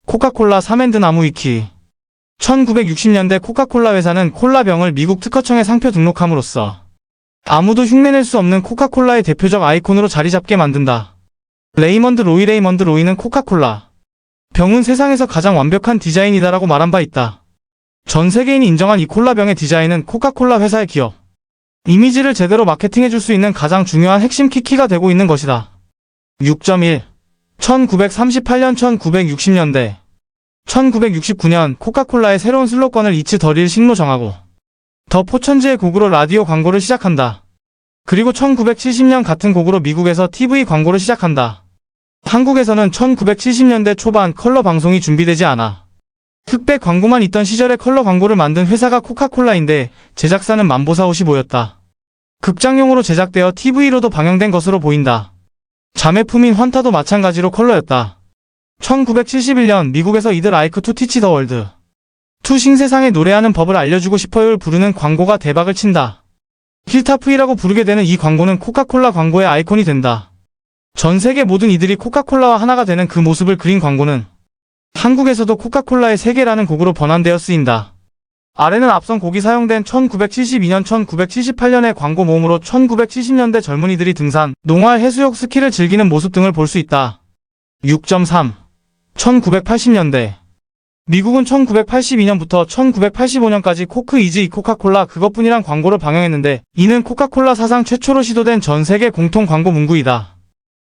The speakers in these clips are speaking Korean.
코카콜라 삼앤드 나무 위키 1960년대 코카콜라 회사는 콜라병을 미국 특허청에 상표 등록함으로써 아무도 흉내낼 수 없는 코카콜라의 대표적 아이콘으로 자리잡게 만든다. 레이먼드 로이는 코카콜라 병은 세상에서 가장 완벽한 디자인이다라고 말한 바 있다. 전 세계인이 인정한 이 콜라병의 디자인은 코카콜라 회사의 기업 이미지를 제대로 마케팅해줄 수 있는 가장 중요한 핵심 키가 되고 있는 것이다. 6.1 1938년 1960년대 1969년 코카콜라의 새로운 슬로건을 이츠 더릴 식로 정하고 더 포천지의 곡으로 라디오 광고를 시작한다. 그리고 1970년 같은 곡으로 미국에서 TV 광고를 시작한다. 한국에서는 1970년대 초반 컬러 방송이 준비되지 않아 흑백 광고만 있던 시절에 컬러 광고를 만든 회사가 코카콜라인데 제작사는 만보사 55였다. 극장용으로 제작되어 TV로도 방영된 것으로 보인다. 자매품인 환타도 마찬가지로 컬러였다. 1971년 미국에서 이들 아이크 투 티치 더 월드 투 신세상에 노래하는 법을 알려주고 싶어요를 부르는 광고가 대박을 친다. 힐타프이라고 부르게 되는 이 광고는 코카콜라 광고의 아이콘이 된다. 전 세계 모든 이들이 코카콜라와 하나가 되는 그 모습을 그린 광고는 한국에서도 코카콜라의 세계라는 곡으로 번안되어 쓰인다. 아래는 앞선 곡이 사용된 1972년 1978년의 광고 모음으로 1970년대 젊은이들이 등산, 농활 해수욕 스키를 즐기는 모습 등을 볼 수 있다. 6.3 1980년대 미국은 1982년부터 1985년까지 코크 이즈 이 코카콜라 그것뿐이란 광고를 방영했는데 이는 코카콜라 사상 최초로 시도된 전세계 공통 광고 문구이다.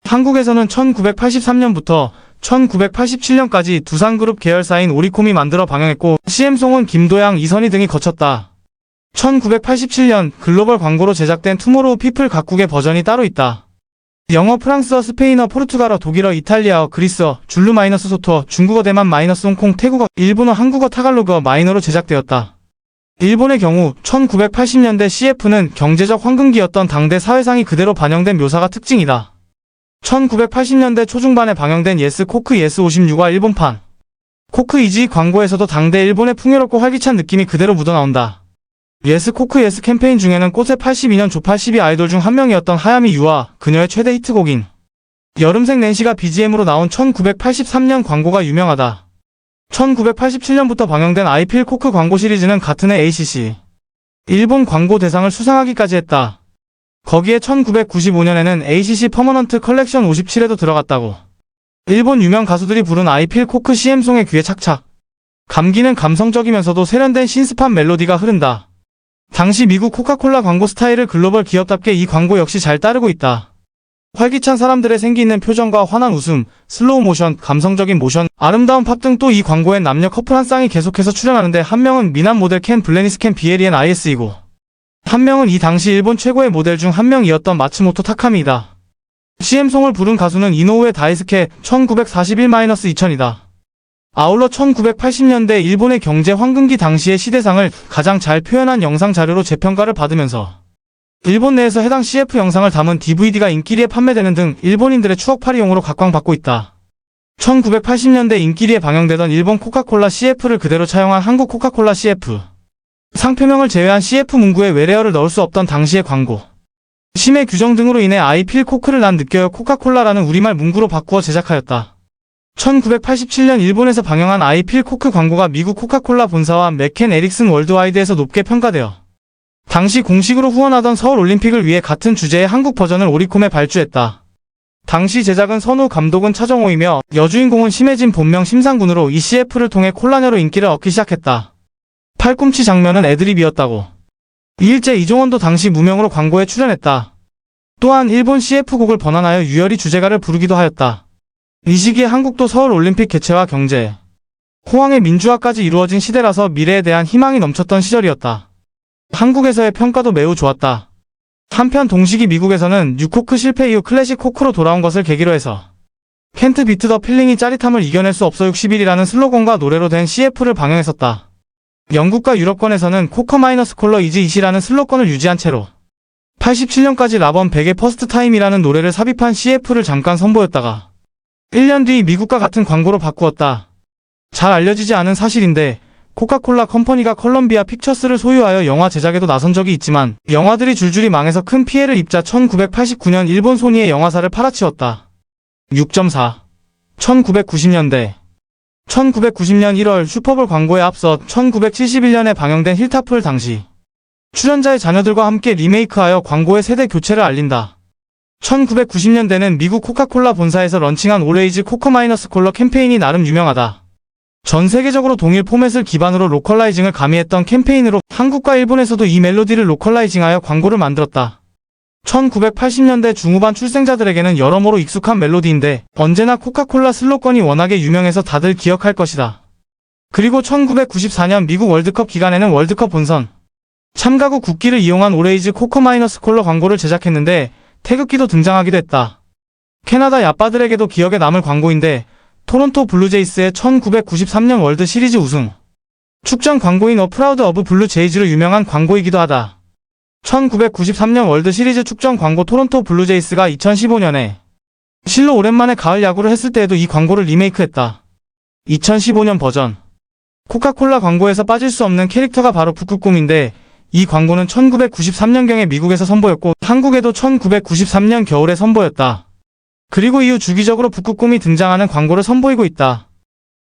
한국에서는 1983년부터 1987년까지 두산그룹 계열사인 오리콤이 만들어 방영했고 CM송은 김도양, 이선희 등이 거쳤다. 1987년 글로벌 광고로 제작된 투모로우 피플 각국의 버전이 따로 있다. 영어, 프랑스어, 스페인어, 포르투갈어, 독일어, 이탈리아어, 그리스어, 줄루 마이너스 소토어, 중국어, 대만 마이너스 홍콩, 태국어, 일본어, 한국어, 타갈로그어 마이너로 제작되었다. 일본의 경우 1980년대 CF는 경제적 황금기였던 당대 사회상이 그대로 반영된 묘사가 특징이다. 1980년대 초중반에 방영된 예스 코크 예스 56화 일본판 코크 이지 광고에서도 당대 일본의 풍요롭고 활기찬 느낌이 그대로 묻어나온다. 예스 코크 예스 캠페인 중에는 꽃의 82년 조 82 아이돌 중 한 명이었던 하야미 유와 그녀의 최대 히트곡인 여름색 낸시가 BGM으로 나온 1983년 광고가 유명하다. 1987년부터 방영된 아이필 코크 광고 시리즈는 같은 해 ACC 일본 광고 대상을 수상하기까지 했다. 거기에 1995년에는 ACC 퍼머넌트 컬렉션 57에도 들어갔다고. 일본 유명 가수들이 부른 아이필 코크 CM송의 귀에 착착 감기는 감성적이면서도 세련된 신스팝 멜로디가 흐른다. 당시 미국 코카콜라 광고 스타일을 글로벌 기업답게 이 광고 역시 잘 따르고 있다. 활기찬 사람들의 생기 있는 표정과 환한 웃음, 슬로우 모션, 감성적인 모션, 아름다운 팝 등 또 이 광고엔 남녀 커플 한 쌍이 계속해서 출연하는데 한 명은 미남 모델 켄 블레니스 켄 비에리엔 IS이고 한 명은 이 당시 일본 최고의 모델 중 한 명이었던 마츠모토 타카미이다. CM송을 부른 가수는 이노우에 다이스케 1941-2000이다. 아울러 1980년대 일본의 경제 황금기 당시의 시대상을 가장 잘 표현한 영상 자료로 재평가를 받으면서 일본 내에서 해당 CF 영상을 담은 DVD가 인기리에 판매되는 등 일본인들의 추억팔이용으로 각광받고 있다. 1980년대 인기리에 방영되던 일본 코카콜라 CF를 그대로 차용한 한국 코카콜라 CF 상표명을 제외한 CF 문구에 외래어를 넣을 수 없던 당시의 광고 심의 규정 등으로 인해 아이필 코크를 난 느껴요 코카콜라라는 우리말 문구로 바꾸어 제작하였다. 1987년 일본에서 방영한 아이필 코크 광고가 미국 코카콜라 본사와 맥켄 에릭슨 월드와이드에서 높게 평가되어 당시 공식으로 후원하던 서울올림픽을 위해 같은 주제의 한국 버전을 오리콤에 발주했다. 당시 제작은 선우, 감독은 차정호이며 여주인공은 심혜진 본명 심상군으로 이 CF를 통해 콜라녀로 인기를 얻기 시작했다. 팔꿈치 장면은 애드립이었다고. 이일제 이종원도 당시 무명으로 광고에 출연했다. 또한 일본 CF곡을 번안하여 유열이 주제가를 부르기도 하였다. 이 시기에 한국도 서울올림픽 개최와 경제, 호황의 민주화까지 이루어진 시대라서 미래에 대한 희망이 넘쳤던 시절이었다. 한국에서의 평가도 매우 좋았다. 한편 동시기 미국에서는 뉴코크 실패 이후 클래식 코크로 돌아온 것을 계기로 해서 켄트 비트 더 필링이 짜릿함을 이겨낼 수 없어 60일이라는 슬로건과 노래로 된 CF를 방영했었다. 영국과 유럽권에서는 코커 마이너스 콜러 이즈 이시라는 슬로건을 유지한 채로 87년까지 라번 100의 퍼스트 타임이라는 노래를 삽입한 CF를 잠깐 선보였다가 1년 뒤 미국과 같은 광고로 바꾸었다. 잘 알려지지 않은 사실인데 코카콜라 컴퍼니가 컬럼비아 픽처스를 소유하여 영화 제작에도 나선 적이 있지만 영화들이 줄줄이 망해서 큰 피해를 입자 1989년 일본 소니의 영화사를 팔아치웠다. 6.4 1990년대 1990년 1월 슈퍼볼 광고에 앞서 1971년에 방영된 힐타플 당시 출연자의 자녀들과 함께 리메이크하여 광고의 세대 교체를 알린다. 1990년대는 미국 코카콜라 본사에서 런칭한 오레이즈 코커 마이너스 콜러 캠페인이 나름 유명하다. 전 세계적으로 동일 포맷을 기반으로 로컬라이징을 가미했던 캠페인으로 한국과 일본에서도 이 멜로디를 로컬라이징하여 광고를 만들었다. 1980년대 중후반 출생자들에게는 여러모로 익숙한 멜로디인데 언제나 코카콜라 슬로건이 워낙에 유명해서 다들 기억할 것이다. 그리고 1994년 미국 월드컵 기간에는 월드컵 본선 참가국 국기를 이용한 오레이즈 코커 마이너스 콜러 광고를 제작했는데 태극기도 등장하기도 했다. 캐나다 야빠들에게도 기억에 남을 광고인데 토론토 블루제이스의 1993년 월드 시리즈 우승 축전 광고인 어 프라우드 오브 블루 제이즈로 유명한 광고이기도 하다. 1993년 월드 시리즈 축전 광고 토론토 블루제이스가 2015년에 실로 오랜만에 가을 야구를 했을 때에도 이 광고를 리메이크했다. 2015년 버전 코카콜라 광고에서 빠질 수 없는 캐릭터가 바로 북극곰인데 이 광고는 1993년경에 미국에서 선보였고 한국에도 1993년 겨울에 선보였다. 그리고 이후 주기적으로 북극곰이 등장하는 광고를 선보이고 있다.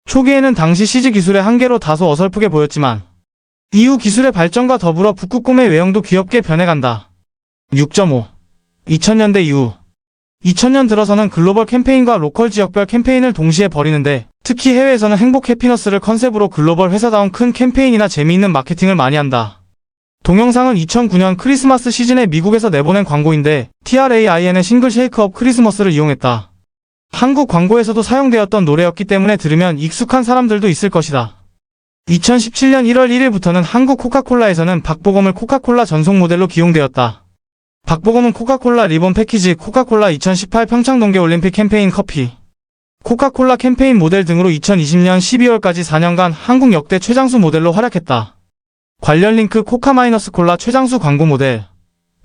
초기에는 당시 CG 기술의 한계로 다소 어설프게 보였지만 이후 기술의 발전과 더불어 북극곰의 외형도 귀엽게 변해간다. 6.5. 2000년대 이후 2000년 들어서는 글로벌 캠페인과 로컬 지역별 캠페인을 동시에 벌이는데 특히 해외에서는 행복 해피너스를 컨셉으로 글로벌 회사다운 큰 캠페인이나 재미있는 마케팅을 많이 한다. 동영상은 2009년 크리스마스 시즌에 미국에서 내보낸 광고인데 TRAIN의 싱글 쉐이크 업 크리스머스를 이용했다. 한국 광고에서도 사용되었던 노래였기 때문에 들으면 익숙한 사람들도 있을 것이다. 2017년 1월 1일부터는 한국 코카콜라에서는 박보검을 코카콜라 전속 모델로 기용되었다. 박보검은 코카콜라 리본 패키지, 코카콜라 2018 평창 동계올림픽 캠페인 커피, 코카콜라 캠페인 모델 등으로 2020년 12월까지 4년간 한국 역대 최장수 모델로 활약했다. 관련 링크 코카-콜라 최장수 광고 모델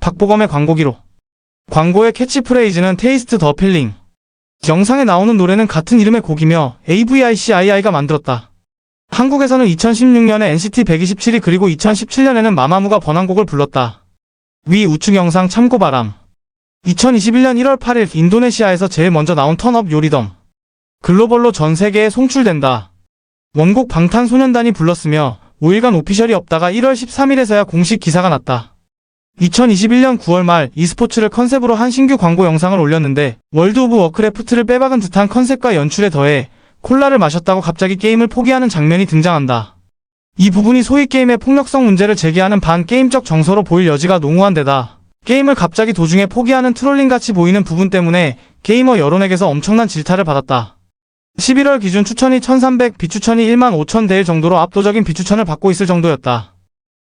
박보검의 광고 기록. 광고의 캐치프레이즈는 테이스트 더 필링. 영상에 나오는 노래는 같은 이름의 곡이며 AVICII가 만들었다. 한국에서는 2016년에 NCT 127이 그리고 2017년에는 마마무가 번안곡을 불렀다. 위 우측 영상 참고 바람. 2021년 1월 8일 인도네시아에서 제일 먼저 나온 턴업 요리덤. 글로벌로 전 세계에 송출된다. 원곡 방탄소년단이 불렀으며 5일간 오피셜이 없다가 1월 13일에서야 공식 기사가 났다. 2021년 9월 말 e스포츠를 컨셉으로 한 신규 광고 영상을 올렸는데 월드 오브 워크래프트를 빼박은 듯한 컨셉과 연출에 더해 콜라를 마셨다고 갑자기 게임을 포기하는 장면이 등장한다. 이 부분이 소위 게임의 폭력성 문제를 제기하는 반게임적 정서로 보일 여지가 농후한 데다 게임을 갑자기 도중에 포기하는 트롤링같이 보이는 부분 때문에 게이머 여론에게서 엄청난 질타를 받았다. 11월 기준 추천이 1300, 비추천이 15,000대일 정도로 압도적인 비추천을 받고 있을 정도였다.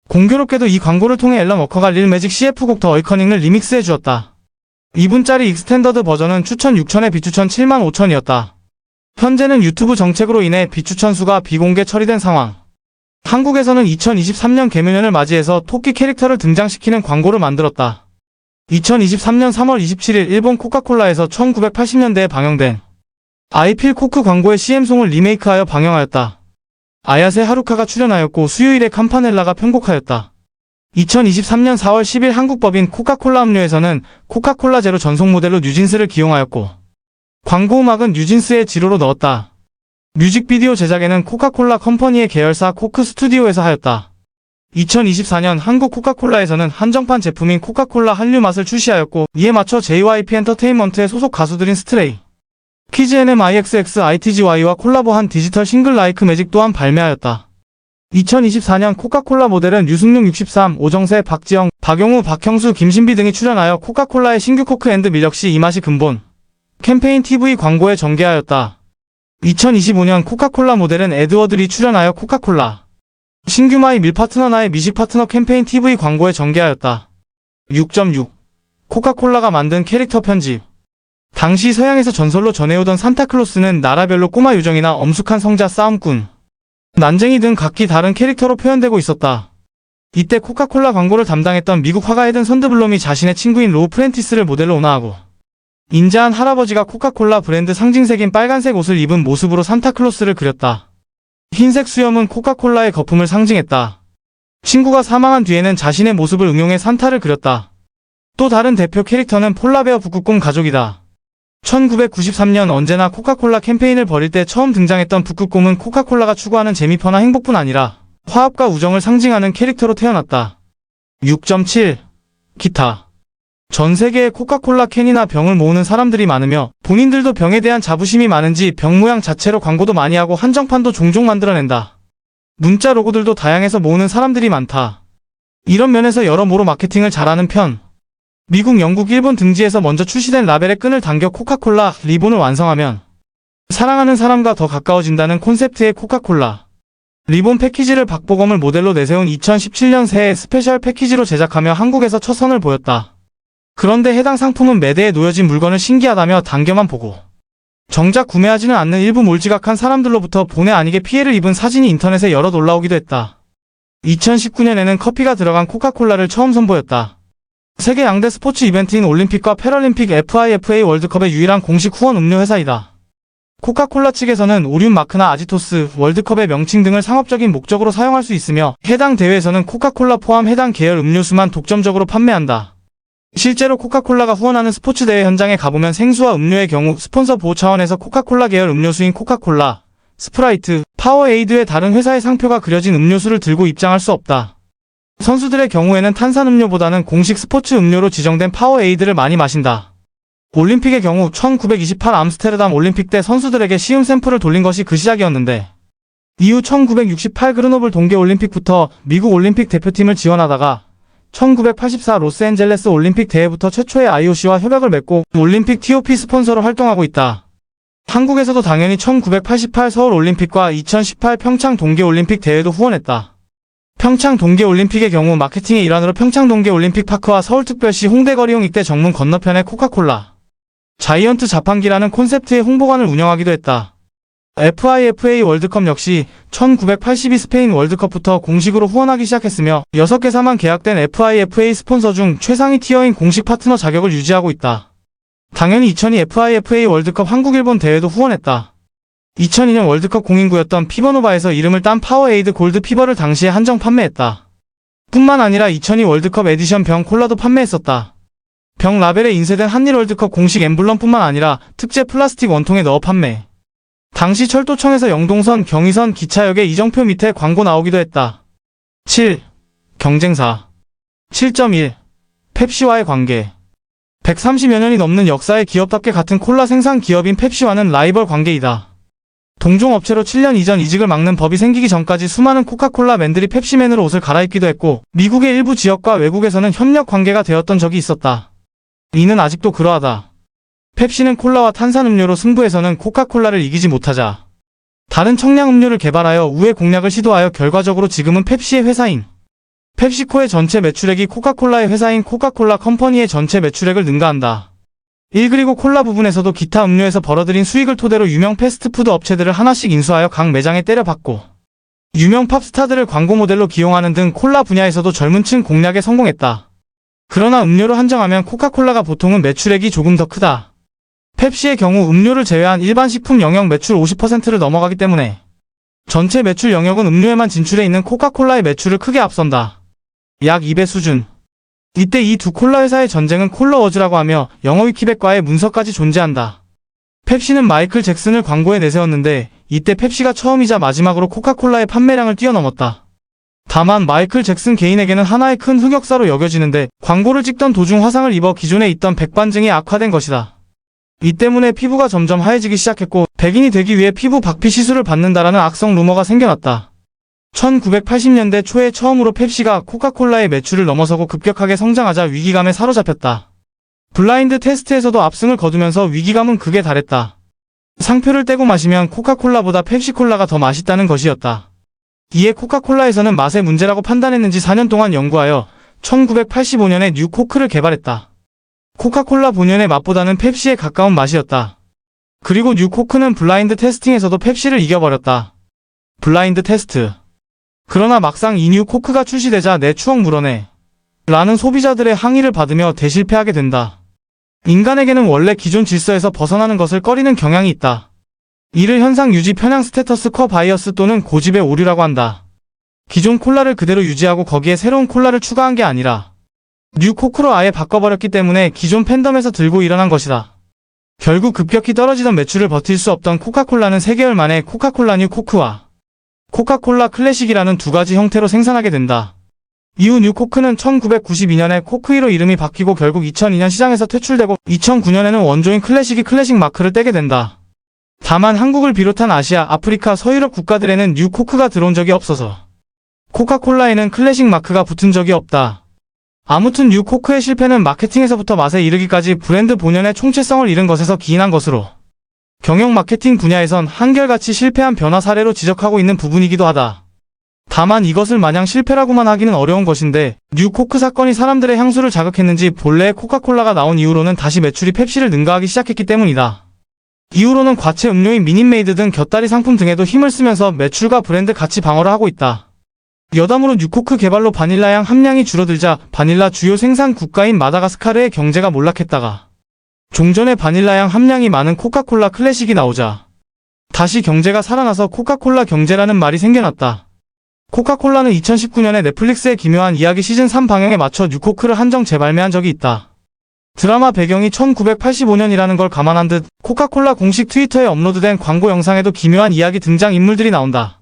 공교롭게도 이 광고를 통해 앨런 워커가 릴 매직 CF곡 더 어이커닝을 리믹스해 주었다. 2분짜리 익스텐더드 버전은 추천 6,000에 비추천 75,000이었다. 현재는 유튜브 정책으로 인해 비추천 수가 비공개 처리된 상황. 한국에서는 2023년 개묘년을 맞이해서 토끼 캐릭터를 등장시키는 광고를 만들었다. 2023년 3월 27일 일본 코카콜라에서 1980년대에 방영된 아이필 코크 광고의 CM송을 리메이크하여 방영하였다. 아야세 하루카가 출연하였고 수요일에 캄파넬라가 편곡하였다. 2023년 4월 10일 한국 법인 코카콜라 음료에서는 코카콜라 제로 전속 모델로 뉴진스를 기용하였고 광고 음악은 뉴진스의 지로로 넣었다. 뮤직비디오 제작에는 코카콜라 컴퍼니의 계열사 코크 스튜디오에서 하였다. 2024년 한국 코카콜라에서는 한정판 제품인 코카콜라 한류 맛을 출시하였고 이에 맞춰 JYP 엔터테인먼트의 소속 가수들인 스트레이 키즈 NMIXX ITZY와 콜라보한 디지털 싱글 라이크 매직 또한 발매하였다. 2024년 코카콜라 모델은 유승용 63, 오정세, 박지영, 박용우, 박형수, 김신비 등이 출연하여 코카콜라의 신규 코크 앤드 밀역시 이 맛이 근본 캠페인 TV 광고에 전개하였다. 2025년 코카콜라 모델은 에드워드 리 출연하여 코카콜라 신규 마이 밀 파트너 나의 미식 파트너 캠페인 TV 광고에 전개하였다. 6.6 코카콜라가 만든 캐릭터 편집. 당시 서양에서 전설로 전해오던 산타클로스는 나라별로 꼬마 요정이나 엄숙한 성자 싸움꾼, 난쟁이 등 각기 다른 캐릭터로 표현되고 있었다. 이때 코카콜라 광고를 담당했던 미국 화가 에든 선드블럼이 자신의 친구인 로우 프렌티스를 모델로 온화하고 인자한 할아버지가 코카콜라 브랜드 상징색인 빨간색 옷을 입은 모습으로 산타클로스를 그렸다. 흰색 수염은 코카콜라의 거품을 상징했다. 친구가 사망한 뒤에는 자신의 모습을 응용해 산타를 그렸다. 또 다른 대표 캐릭터는 폴라베어 북극곰 가족이다. 1993년 언제나 코카콜라 캠페인을 벌일 때 처음 등장했던 북극곰은 코카콜라가 추구하는 재미퍼나 행복뿐 아니라 화합과 우정을 상징하는 캐릭터로 태어났다. 6.7. 기타. 전 세계에 코카콜라 캔이나 병을 모으는 사람들이 많으며 본인들도 병에 대한 자부심이 많은지 병 모양 자체로 광고도 많이 하고 한정판도 종종 만들어낸다. 문자 로고들도 다양해서 모으는 사람들이 많다. 이런 면에서 여러모로 마케팅을 잘하는 편. 미국, 영국, 일본 등지에서 먼저 출시된 라벨에 끈을 당겨 코카콜라 리본을 완성하면 사랑하는 사람과 더 가까워진다는 콘셉트의 코카콜라 리본 패키지를 박보검을 모델로 내세운 2017년 새해 스페셜 패키지로 제작하며 한국에서 첫 선을 보였다. 그런데 해당 상품은 매대에 놓여진 물건을 신기하다며 당겨만 보고 정작 구매하지는 않는 일부 몰지각한 사람들로부터 본의 아니게 피해를 입은 사진이 인터넷에 여럿 올라오기도 했다. 2019년에는 커피가 들어간 코카콜라를 처음 선보였다. 세계 양대 스포츠 이벤트인 올림픽과 패럴림픽 FIFA 월드컵의 유일한 공식 후원 음료 회사이다. 코카콜라 측에서는 오륜 마크나 아지토스, 월드컵의 명칭 등을 상업적인 목적으로 사용할 수 있으며 해당 대회에서는 코카콜라 포함 해당 계열 음료수만 독점적으로 판매한다. 실제로 코카콜라가 후원하는 스포츠 대회 현장에 가보면 생수와 음료의 경우 스폰서 보호 차원에서 코카콜라 계열 음료수인 코카콜라, 스프라이트, 파워에이드의 다른 회사의 상표가 그려진 음료수를 들고 입장할 수 없다. 선수들의 경우에는 탄산음료보다는 공식 스포츠 음료로 지정된 파워에이드를 많이 마신다. 올림픽의 경우 1928 암스테르담 올림픽 때 선수들에게 시음 샘플을 돌린 것이 그 시작이었는데 이후 1968 그르노블 동계올림픽부터 미국 올림픽 대표팀을 지원하다가 1984 로스앤젤레스 올림픽 대회부터 최초의 IOC와 협약을 맺고 올림픽 TOP 스폰서로 활동하고 있다. 한국에서도 당연히 1988 서울올림픽과 2018 평창 동계올림픽 대회도 후원했다. 평창 동계올림픽의 경우 마케팅의 일환으로 평창 동계올림픽 파크와 서울특별시 홍대거리용 일대 정문 건너편에 코카콜라 자이언트 자판기라는 콘셉트의 홍보관을 운영하기도 했다. FIFA 월드컵 역시 1982 스페인 월드컵부터 공식으로 후원하기 시작했으며 6개사만 계약된 FIFA 스폰서 중 최상위 티어인 공식 파트너 자격을 유지하고 있다. 당연히 2002 FIFA 월드컵 한국-일본 대회도 후원했다. 2002년 월드컵 공인구였던 피버노바에서 이름을 딴 파워에이드 골드 피버를 당시에 한정 판매했다. 뿐만 아니라 2002 월드컵 에디션 병 콜라도 판매했었다. 병 라벨에 인쇄된 한일 월드컵 공식 엠블럼뿐만 아니라 특제 플라스틱 원통에 넣어 판매. 당시 철도청에서 영동선, 경의선, 기차역의 이정표 밑에 광고 나오기도 했다. 7. 경쟁사. 7.1. 펩시와의 관계. 130여 년이 넘는 역사의 기업답게 같은 콜라 생산 기업인 펩시와는 라이벌 관계이다. 동종업체로 7년 이전 이직을 막는 법이 생기기 전까지 수많은 코카콜라 맨들이 펩시맨으로 옷을 갈아입기도 했고 미국의 일부 지역과 외국에서는 협력 관계가 되었던 적이 있었다. 이는 아직도 그러하다. 펩시는 콜라와 탄산음료로 승부에서는 코카콜라를 이기지 못하자 다른 청량음료를 개발하여 우회 공략을 시도하여 결과적으로 지금은 펩시의 회사인 펩시코의 전체 매출액이 코카콜라의 회사인 코카콜라 컴퍼니의 전체 매출액을 능가한다. 1. 콜라 부분에서도 기타 음료에서 벌어들인 수익을 토대로 유명 패스트푸드 업체들을 하나씩 인수하여 각 매장에 때려박고 유명 팝스타들을 광고 모델로 기용하는 등 콜라 분야에서도 젊은 층 공략에 성공했다. 그러나 음료로 한정하면 코카콜라가 보통은 매출액이 조금 더 크다. 펩시의 경우 음료를 제외한 일반 식품 영역 매출 50%를 넘어가기 때문에 전체 매출 영역은 음료에만 진출해 있는 코카콜라의 매출을 크게 앞선다. 약 2배 수준. 이때 이 두 콜라 회사의 전쟁은 콜라워즈라고 하며 영어 위키백과의 문서까지 존재한다. 펩시는 마이클 잭슨을 광고에 내세웠는데 이때 펩시가 처음이자 마지막으로 코카콜라의 판매량을 뛰어넘었다. 다만 마이클 잭슨 개인에게는 하나의 큰 흑역사로 여겨지는데 광고를 찍던 도중 화상을 입어 기존에 있던 백반증이 악화된 것이다. 이 때문에 피부가 점점 하얘지기 시작했고 백인이 되기 위해 피부 박피 시술을 받는다라는 악성 루머가 생겨났다. 1980년대 초에 처음으로 펩시가 코카콜라의 매출을 넘어서고 급격하게 성장하자 위기감에 사로잡혔다. 블라인드 테스트에서도 압승을 거두면서 위기감은 극에 달했다. 상표를 떼고 마시면 코카콜라보다 펩시콜라가 더 맛있다는 것이었다. 이에 코카콜라에서는 맛의 문제라고 판단했는지 4년 동안 연구하여 1985년에 뉴코크를 개발했다. 코카콜라 본연의 맛보다는 펩시에 가까운 맛이었다. 그리고 뉴코크는 블라인드 테스팅에서도 펩시를 이겨버렸다. 블라인드 테스트. 그러나 막상 이 뉴코크가 출시되자 내 추억 물어내 라는 소비자들의 항의를 받으며 대실패하게 된다. 인간에게는 원래 기존 질서에서 벗어나는 것을 꺼리는 경향이 있다. 이를 현상 유지 편향 스테터스 쿼 바이어스 또는 고집의 오류라고 한다. 기존 콜라를 그대로 유지하고 거기에 새로운 콜라를 추가한 게 아니라 뉴코크로 아예 바꿔버렸기 때문에 기존 팬덤에서 들고 일어난 것이다. 결국 급격히 떨어지던 매출을 버틸 수 없던 코카콜라는 3개월 만에 코카콜라 뉴 코크와 코카콜라 클래식이라는 두 가지 형태로 생산하게 된다. 이후 뉴 코크는 1992년에 코크1로 이름이 바뀌고 결국 2002년 시장에서 퇴출되고 2009년에는 원조인 클래식이 클래식 마크를 떼게 된다. 다만 한국을 비롯한 아시아, 아프리카, 서유럽 국가들에는 뉴 코크가 들어온 적이 없어서 코카콜라에는 클래식 마크가 붙은 적이 없다. 아무튼 뉴 코크의 실패는 마케팅에서부터 맛에 이르기까지 브랜드 본연의 총체성을 잃은 것에서 기인한 것으로 경영 마케팅 분야에선 한결같이 실패한 변화 사례로 지적하고 있는 부분이기도 하다. 다만 이것을 마냥 실패라고만 하기는 어려운 것인데 뉴 코크 사건이 사람들의 향수를 자극했는지 본래의 코카콜라가 나온 이후로는 다시 매출이 펩시를 능가하기 시작했기 때문이다. 이후로는 과채 음료인 미닛메이드 등 곁다리 상품 등에도 힘을 쓰면서 매출과 브랜드 가치 방어를 하고 있다. 여담으로 뉴코크 개발로 바닐라향 함량이 줄어들자 바닐라 주요 생산 국가인 마다가스카르의 경제가 몰락했다가 종전에 바닐라향 함량이 많은 코카콜라 클래식이 나오자 다시 경제가 살아나서 코카콜라 경제라는 말이 생겨났다. 코카콜라는 2019년에 넷플릭스의 기묘한 이야기 시즌3 방영에 맞춰 뉴코크를 한정 재발매한 적이 있다. 드라마 배경이 1985년이라는 걸 감안한 듯 코카콜라 공식 트위터에 업로드된 광고 영상에도 기묘한 이야기 등장인물들이 나온다.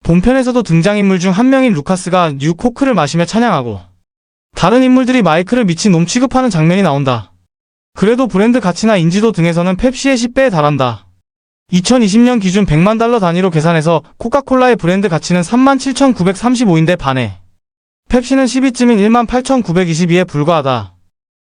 본편에서도 등장인물 중 한 명인 루카스가 뉴 코크를 마시며 찬양하고 다른 인물들이 마이크를 미친 놈 취급하는 장면이 나온다. 그래도 브랜드 가치나 인지도 등에서는 펩시의 10배에 달한다. 2020년 기준 100만 달러 단위로 계산해서 코카콜라의 브랜드 가치는 37,935인데 반해 펩시는 10위쯤인 18,922에 불과하다.